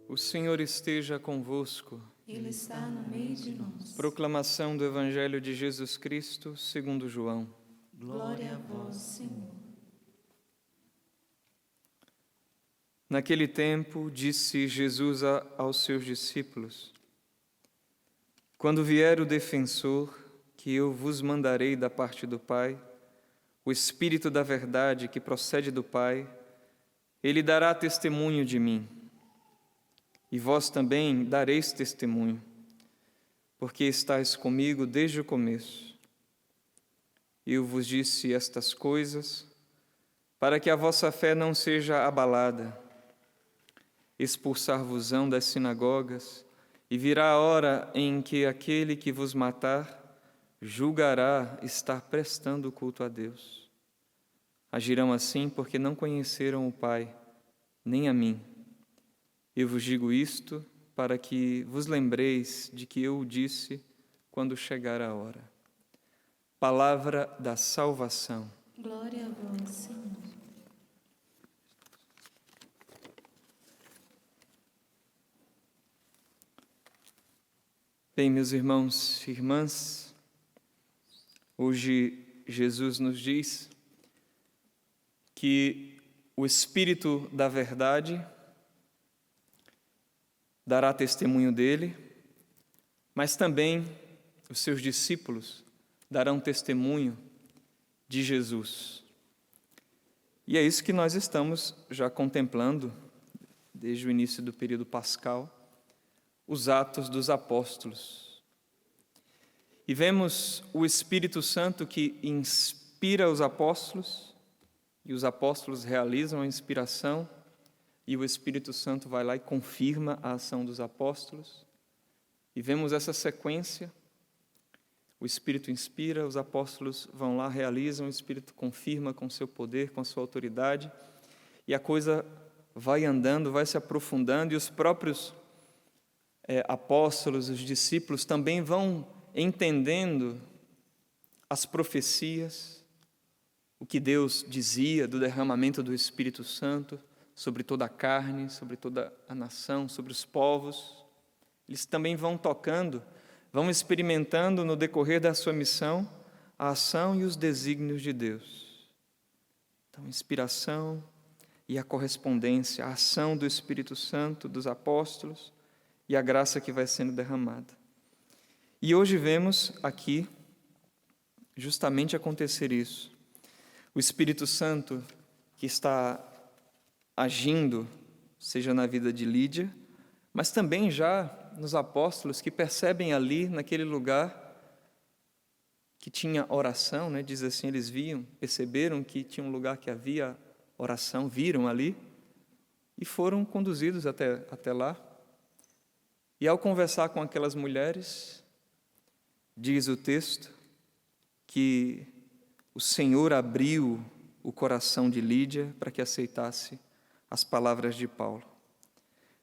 O Senhor esteja convosco. Ele está no meio de nós. Proclamação do Evangelho de Jesus Cristo, segundo João. Glória a vós, Senhor. Naquele tempo, disse Jesus aos seus discípulos: Quando vier o defensor, que eu vos mandarei da parte do Pai, o Espírito da verdade que procede do Pai, ele dará testemunho de mim. E vós também dareis testemunho, porque estáis comigo desde o começo. Eu vos disse estas coisas, para que a vossa fé não seja abalada. Expulsar-vos-ão das sinagogas, e virá a hora em que aquele que vos matar julgará estar prestando culto a Deus. Agirão assim porque não conheceram o Pai, nem a mim. Eu vos digo isto para que vos lembreis de que eu o disse quando chegar a hora. Palavra da salvação. Glória a vós, Senhor. Bem, meus irmãos e irmãs, hoje Jesus nos diz que o Espírito da verdade dará testemunho dele, mas também os seus discípulos darão testemunho de Jesus. E é isso que nós estamos já contemplando desde o início do período pascal, os Atos dos Apóstolos. E vemos o Espírito Santo que inspira os apóstolos, e os apóstolos realizam a inspiração, e o Espírito Santo vai lá e confirma a ação dos apóstolos. E vemos essa sequência: o Espírito inspira, os apóstolos vão lá, realizam, o Espírito confirma com seu poder, com sua autoridade, e a coisa vai andando, vai se aprofundando, e os próprios apóstolos, os discípulos também vão entendendo as profecias, o que Deus dizia do derramamento do Espírito Santo sobre toda a carne, sobre toda a nação, sobre os povos. Eles também vão tocando, vão experimentando no decorrer da sua missão a ação e os desígnios de Deus. Então, a inspiração e a correspondência, a ação do Espírito Santo, dos apóstolos, e a graça que vai sendo derramada. E hoje vemos aqui justamente acontecer isso. O Espírito Santo que está agindo, seja na vida de Lídia, mas também já nos apóstolos que percebem ali, naquele lugar, que tinha oração, né? Diz assim, eles perceberam que tinha um lugar que havia oração, viram ali, e foram conduzidos até lá. E ao conversar com aquelas mulheres, diz o texto que o Senhor abriu o coração de Lídia para que aceitasse as palavras de Paulo.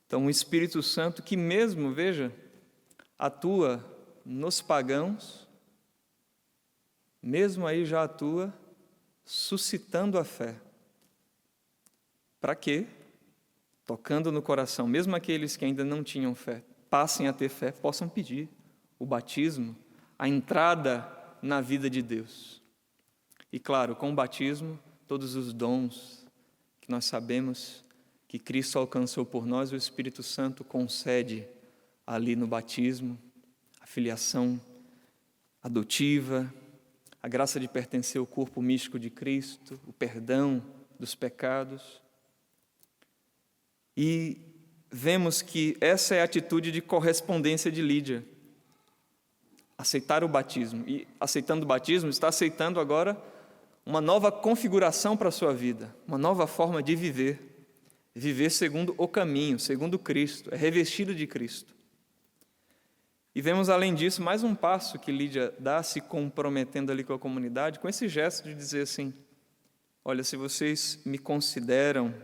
Então, o Espírito Santo que mesmo, veja, atua nos pagãos, mesmo aí já atua suscitando a fé. Para quê? Tocando no coração, mesmo aqueles que ainda não tinham fé, passem a ter fé, possam pedir o batismo, a entrada na vida de Deus. E claro, com o batismo, todos os dons que nós sabemos que Cristo alcançou por nós, o Espírito Santo concede ali no batismo, a filiação adotiva, a graça de pertencer ao corpo místico de Cristo, o perdão dos pecados. E vemos que essa é a atitude de correspondência de Lídia. Aceitar o batismo. E aceitando o batismo, está aceitando agora uma nova configuração para a sua vida, uma nova forma de viver. Viver segundo o caminho, segundo Cristo, é revestido de Cristo. E vemos, além disso, mais um passo que Lídia dá, se comprometendo ali com a comunidade, com esse gesto de dizer assim: olha, se vocês me consideram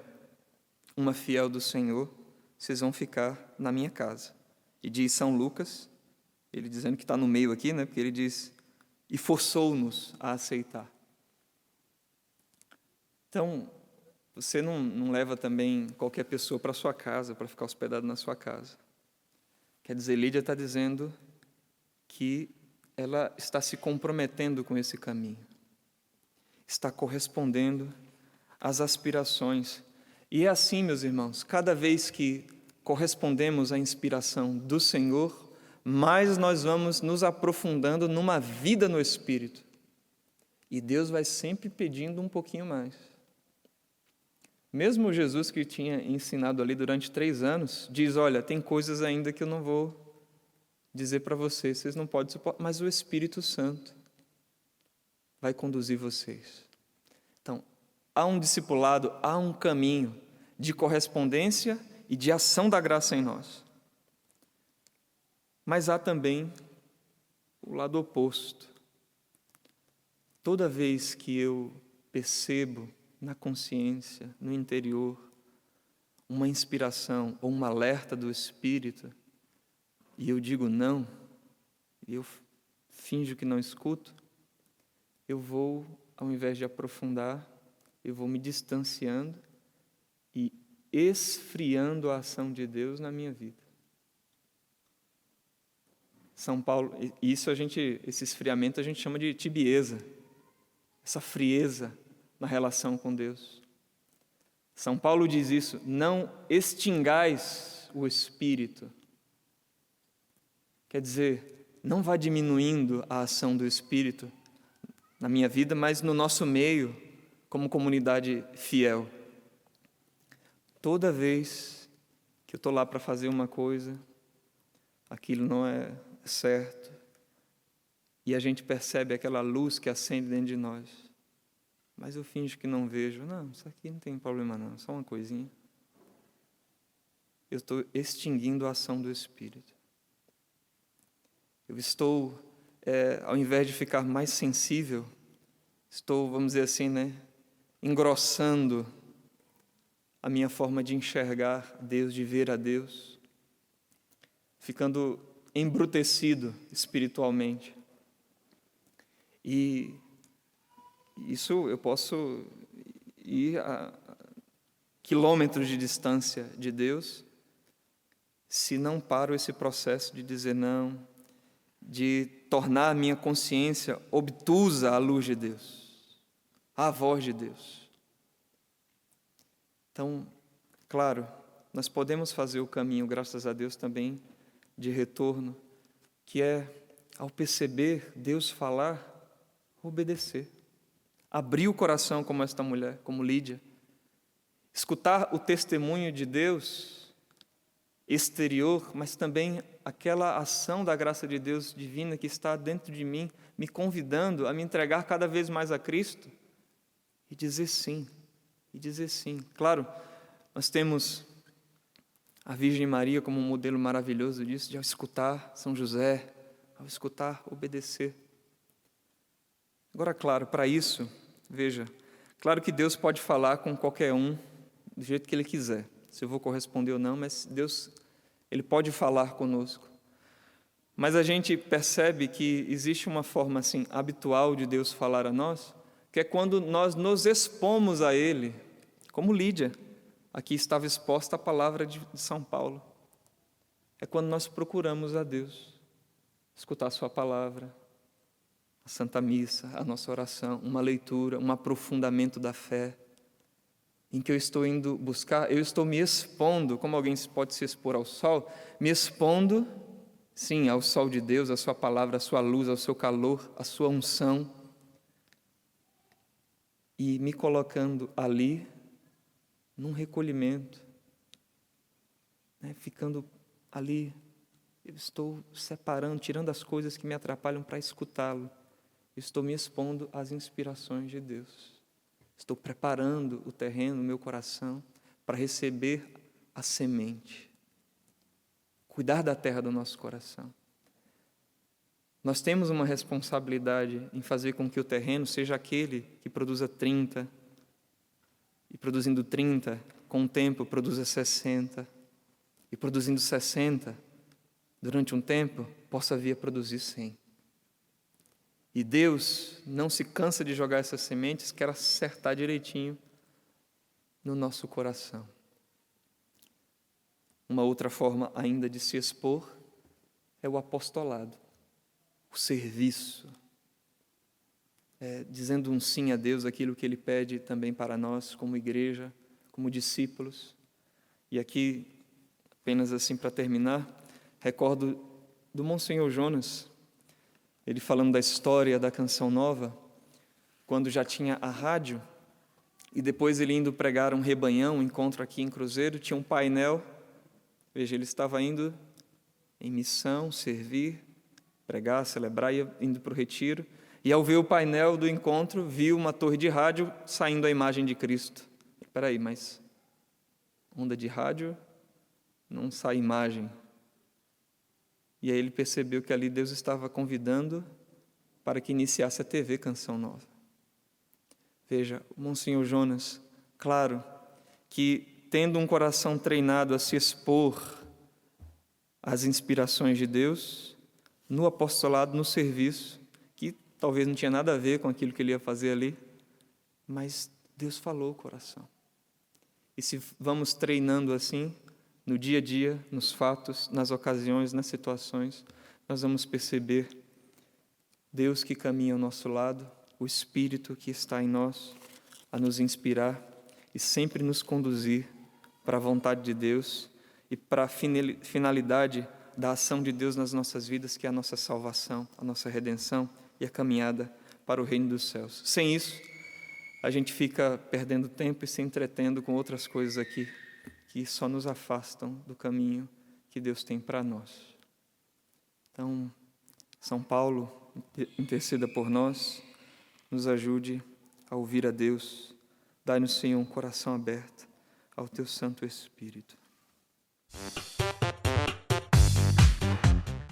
uma fiel do Senhor, vocês vão ficar na minha casa. E diz São Lucas, ele dizendo que está no meio aqui, né? Porque ele diz, e forçou-nos a aceitar. Então, você não leva também qualquer pessoa para sua casa, para ficar hospedado na sua casa. Quer dizer, Lídia está dizendo que ela está se comprometendo com esse caminho, está correspondendo às aspirações. E é assim, meus irmãos, cada vez que correspondemos à inspiração do Senhor, mais nós vamos nos aprofundando numa vida no Espírito. E Deus vai sempre pedindo um pouquinho mais. Mesmo Jesus, que tinha ensinado ali durante 3 anos, diz, olha, tem coisas ainda que eu não vou dizer para vocês não podem suportar, mas o Espírito Santo vai conduzir vocês. Então, há um discipulado, há um caminho de correspondência e de ação da graça em nós. Mas há também o lado oposto. Toda vez que eu percebo na consciência, no interior, uma inspiração ou um alerta do Espírito, e eu digo não, e eu finjo que não escuto, eu vou, ao invés de aprofundar, eu vou me distanciando e esfriando a ação de Deus na minha vida. São Paulo, esse esfriamento a gente chama de tibieza, essa frieza na relação com Deus. São Paulo diz isso, não extingais o Espírito. Quer dizer, não vá diminuindo a ação do Espírito na minha vida, mas no nosso meio, como comunidade fiel. Toda vez que eu estou lá para fazer uma coisa, aquilo não é certo, e a gente percebe aquela luz que acende dentro de nós, mas eu finjo que não vejo. Não, isso aqui não tem problema não, só uma coisinha. Eu estou extinguindo a ação do Espírito. Eu estou, ao invés de ficar mais sensível, estou, vamos dizer assim, engrossando a minha forma de enxergar Deus, de ver a Deus, ficando embrutecido espiritualmente. E isso eu posso ir a quilômetros de distância de Deus, se não paro esse processo de dizer não, de tornar a minha consciência obtusa à luz de Deus, à voz de Deus. Então, claro, nós podemos fazer o caminho, graças a Deus, também de retorno, que é, ao perceber Deus falar, obedecer. Abrir o coração como esta mulher, como Lídia. Escutar o testemunho de Deus exterior, mas também aquela ação da graça de Deus divina que está dentro de mim, me convidando a me entregar cada vez mais a Cristo e dizer sim. E dizer sim. Claro, nós temos a Virgem Maria como um modelo maravilhoso disso, de ao escutar São José, ao escutar, obedecer. Agora, claro, para isso, veja, claro que Deus pode falar com qualquer um do jeito que Ele quiser, se eu vou corresponder ou não, mas Deus, Ele pode falar conosco. Mas a gente percebe que existe uma forma assim habitual de Deus falar a nós, que é quando nós nos expomos a Ele, como Lídia, aqui estava exposta a palavra de São Paulo. É quando nós procuramos a Deus, escutar a sua palavra, a Santa Missa, a nossa oração, uma leitura, um aprofundamento da fé, em que eu estou indo buscar, eu estou me expondo, como alguém pode se expor ao sol, me expondo, sim, ao sol de Deus, à sua palavra, à sua luz, ao seu calor, à sua unção, e me colocando ali, num recolhimento, ficando ali, eu estou separando, tirando as coisas que me atrapalham para escutá-lo. Eu estou me expondo às inspirações de Deus. Estou preparando o terreno, o meu coração, para receber a semente. Cuidar da terra do nosso coração. Nós temos uma responsabilidade em fazer com que o terreno seja aquele que produza 30, e produzindo 30, com o tempo produza 60, e produzindo 60, durante um tempo, possa vir a produzir 100. E Deus não se cansa de jogar essas sementes, quer acertar direitinho no nosso coração. Uma outra forma ainda de se expor é o apostolado, o serviço, dizendo um sim a Deus, aquilo que Ele pede também para nós, como igreja, como discípulos. E aqui, apenas assim para terminar, recordo do Monsenhor Jonas, ele falando da história da Canção Nova, quando já tinha a rádio, e depois ele indo pregar um rebanhão, um encontro aqui em Cruzeiro, tinha um painel, veja, ele estava indo em missão, servir, pregar, celebrar, e indo para o retiro, e ao ver o painel do encontro, viu uma torre de rádio saindo a imagem de Cristo. Espera aí, mas onda de rádio não sai imagem. E aí ele percebeu que ali Deus estava convidando para que iniciasse a TV Canção Nova. Veja, o Monsenhor Jonas, claro que tendo um coração treinado a se expor às inspirações de Deus, no apostolado, no serviço, que talvez não tinha nada a ver com aquilo que ele ia fazer ali, mas Deus falou o coração. E se vamos treinando assim, no dia a dia, nos fatos, nas ocasiões, nas situações, nós vamos perceber Deus que caminha ao nosso lado, o Espírito que está em nós, a nos inspirar e sempre nos conduzir para a vontade de Deus e para a finalidade da ação de Deus nas nossas vidas, que é a nossa salvação, a nossa redenção e a caminhada para o reino dos céus. Sem isso, a gente fica perdendo tempo e se entretendo com outras coisas aqui, que só nos afastam do caminho que Deus tem para nós. Então, São Paulo, interceda por nós, nos ajude a ouvir a Deus, dai-nos, Senhor, um coração aberto ao Teu Santo Espírito.